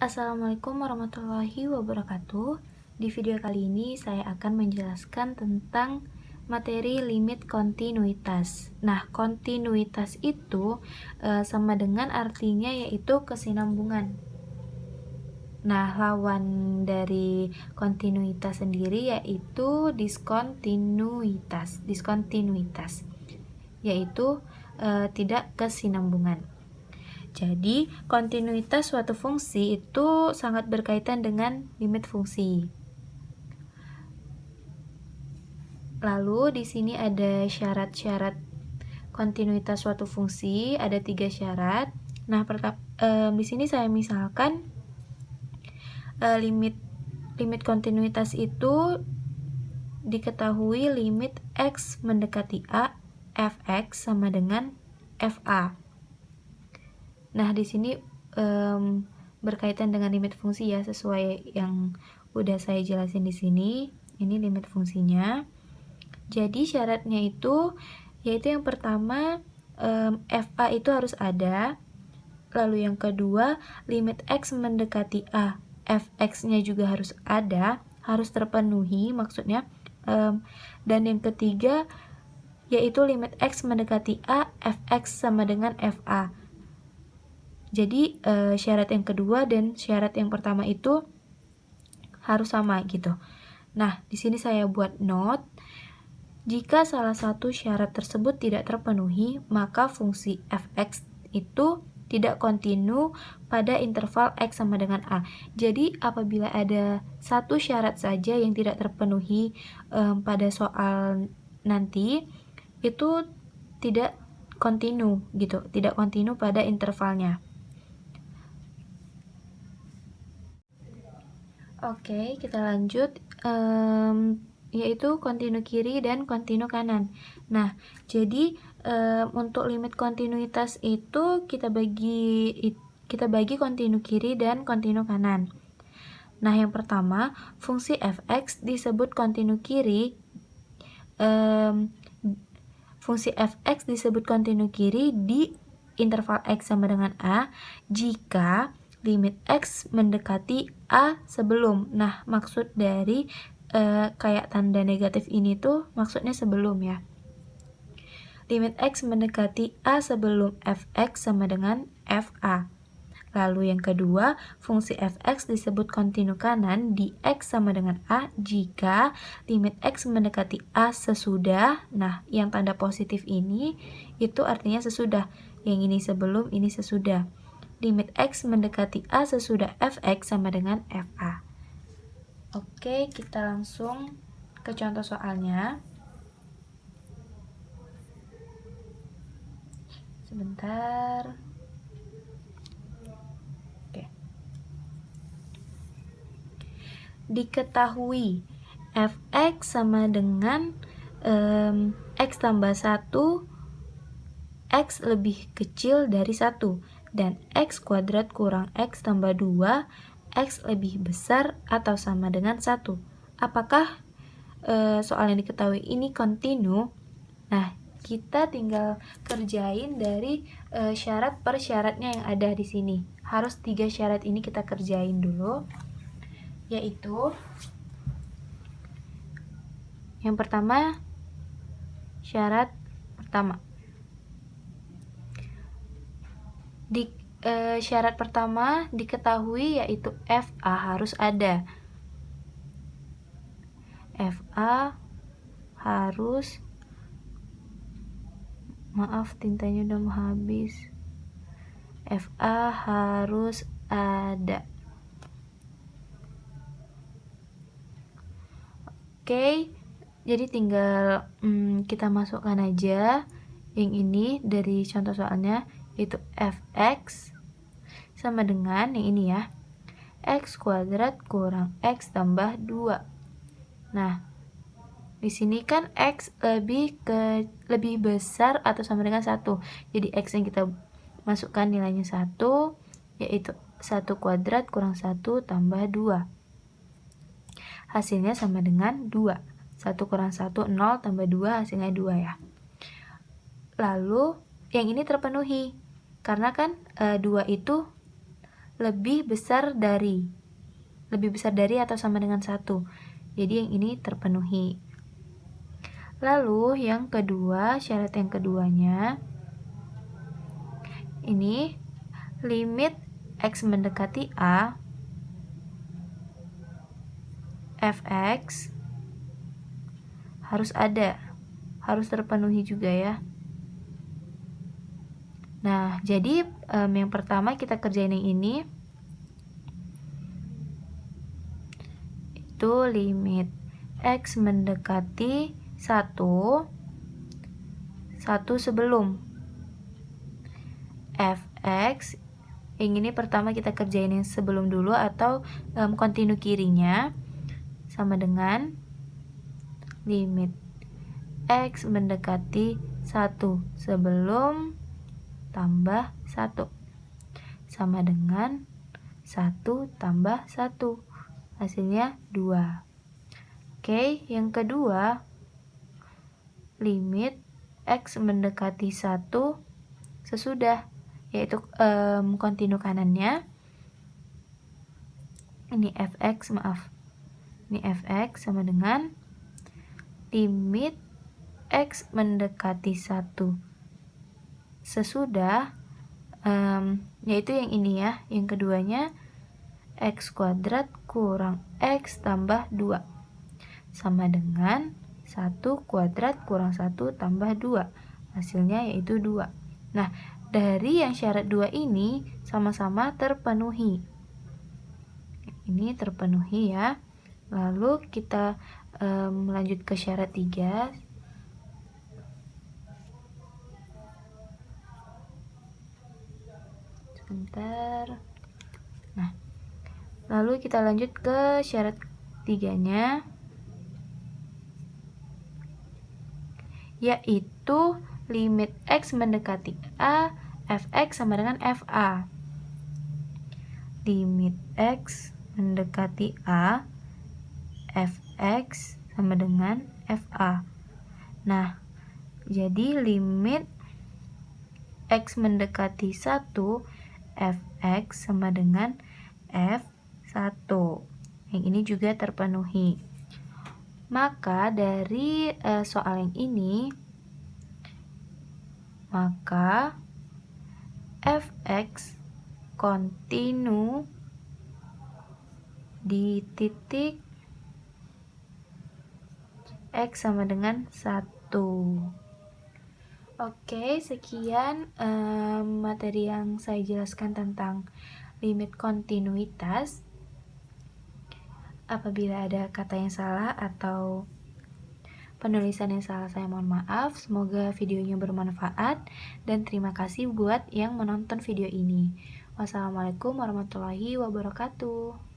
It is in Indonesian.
Assalamualaikum warahmatullahi wabarakatuh. Di video kali ini saya akan menjelaskan tentang materi limit kontinuitas. Nah, kontinuitas itu sama dengan artinya yaitu kesinambungan. Nah, lawan dari kontinuitas sendiri yaitu diskontinuitas yaitu tidak kesinambungan. Jadi, kontinuitas suatu fungsi itu sangat berkaitan dengan limit fungsi. Lalu di sini ada syarat-syarat kontinuitas suatu fungsi, ada 3 syarat. Nah, di sini saya misalkan limit kontinuitas itu diketahui limit x mendekati a, fx sama dengan fa. Nah, di sini berkaitan dengan limit fungsi ya, sesuai yang udah saya jelasin di sini. Ini limit fungsinya. Jadi syaratnya itu yaitu yang pertama fa itu harus ada. Lalu yang kedua, limit x mendekati a, fx-nya juga harus ada, harus terpenuhi maksudnya. Dan yang ketiga yaitu limit x mendekati a, fx sama dengan fa. Jadi syarat yang kedua dan syarat yang pertama itu harus sama gitu. Nah, di sini saya buat note. Jika salah satu syarat tersebut tidak terpenuhi, maka fungsi fx itu tidak kontinu pada interval x sama dengan a. Jadi apabila ada satu syarat saja yang tidak terpenuhi pada soal nanti, itu tidak kontinu gitu, tidak kontinu pada intervalnya. Oke, kita lanjut, yaitu kontinu kiri dan kontinu kanan. Nah, jadi untuk limit kontinuitas itu kita bagi kontinu kiri dan kontinu kanan. Nah, yang pertama, fungsi fx disebut kontinu kiri. Fungsi fx disebut kontinu kiri di interval x sama dengan a jika limit x mendekati a sebelum. Nah, maksud dari kayak tanda negatif ini tuh maksudnya sebelum ya. Limit x mendekati a sebelum fx sama dengan fa. Lalu yang kedua, fungsi fx disebut kontinu kanan di x sama dengan a jika limit x mendekati a sesudah. Nah, yang tanda positif ini itu artinya sesudah. Yang ini sebelum, ini sesudah. Limit x mendekati a sesudah fx sama dengan fa. Oke, kita langsung ke contoh soalnya. Sebentar. Oke. Diketahui fx sama dengan x tambah 1, x lebih kecil dari 1, dan x kuadrat kurang x tambah 2, x lebih besar atau sama dengan 1. Apakah soal yang diketahui ini kontinu? Nah, kita tinggal kerjain dari syarat per syaratnya yang ada di sini. Harus 3 syarat ini kita kerjain dulu, yaitu yang pertama, syarat pertama. Syarat pertama diketahui yaitu fa harus ada. Fa harus, maaf tintanya udah mau habis. Fa harus ada. Oke, jadi tinggal kita masukkan aja yang ini dari contoh soalnya, yaitu fx sama dengan yang ini ya, x kuadrat kurang x tambah 2. Nah, di sini kan x lebih besar atau sama dengan 1. Jadi x yang kita masukkan nilainya 1, yaitu 1 kuadrat kurang 1 tambah 2. Hasilnya sama dengan 2. 1 kurang 1, 0, tambah 2, hasilnya 2 ya. Lalu, yang ini terpenuhi. Karena kan 2 itu lebih besar dari atau sama dengan 1. Jadi yang ini terpenuhi. Lalu yang kedua, syarat yang keduanya ini limit X mendekati A fx harus terpenuhi juga ya. Nah, jadi yang pertama kita kerjain yang ini, itu limit X mendekati 1 sebelum fx. Yang ini pertama kita kerjain yang sebelum dulu atau kontinu kirinya, sama dengan limit X mendekati 1 sebelum tambah 1 sama dengan 1 tambah 1, hasilnya 2. Oke, yang kedua limit X mendekati 1 sesudah, yaitu kontinu kanannya ini fx, ini fx sama dengan limit X mendekati 1 sesudah, yaitu yang ini ya, yang keduanya X kuadrat kurang X tambah 2 sama dengan 1 kuadrat kurang 1 tambah 2, hasilnya yaitu 2. Nah, dari yang syarat 2 ini sama-sama terpenuhi. Ini terpenuhi ya. Lalu kita lanjut ke syarat 3. Sebentar. Nah, lalu kita lanjut ke syarat 3-nya, yaitu limit X mendekati A fx sama dengan fa. Limit X mendekati A fx sama dengan fa. Nah, jadi limit X mendekati 1 fx sama dengan f1. Yang ini juga terpenuhi. Maka dari soal yang ini, maka fx kontinu di titik X sama dengan 1. Oke, sekian materi yang saya jelaskan tentang limit kontinuitas. Apabila ada kata yang salah atau penulisan yang salah, saya mohon maaf. Semoga videonya bermanfaat dan terima kasih buat yang menonton video ini. Wassalamualaikum warahmatullahi wabarakatuh.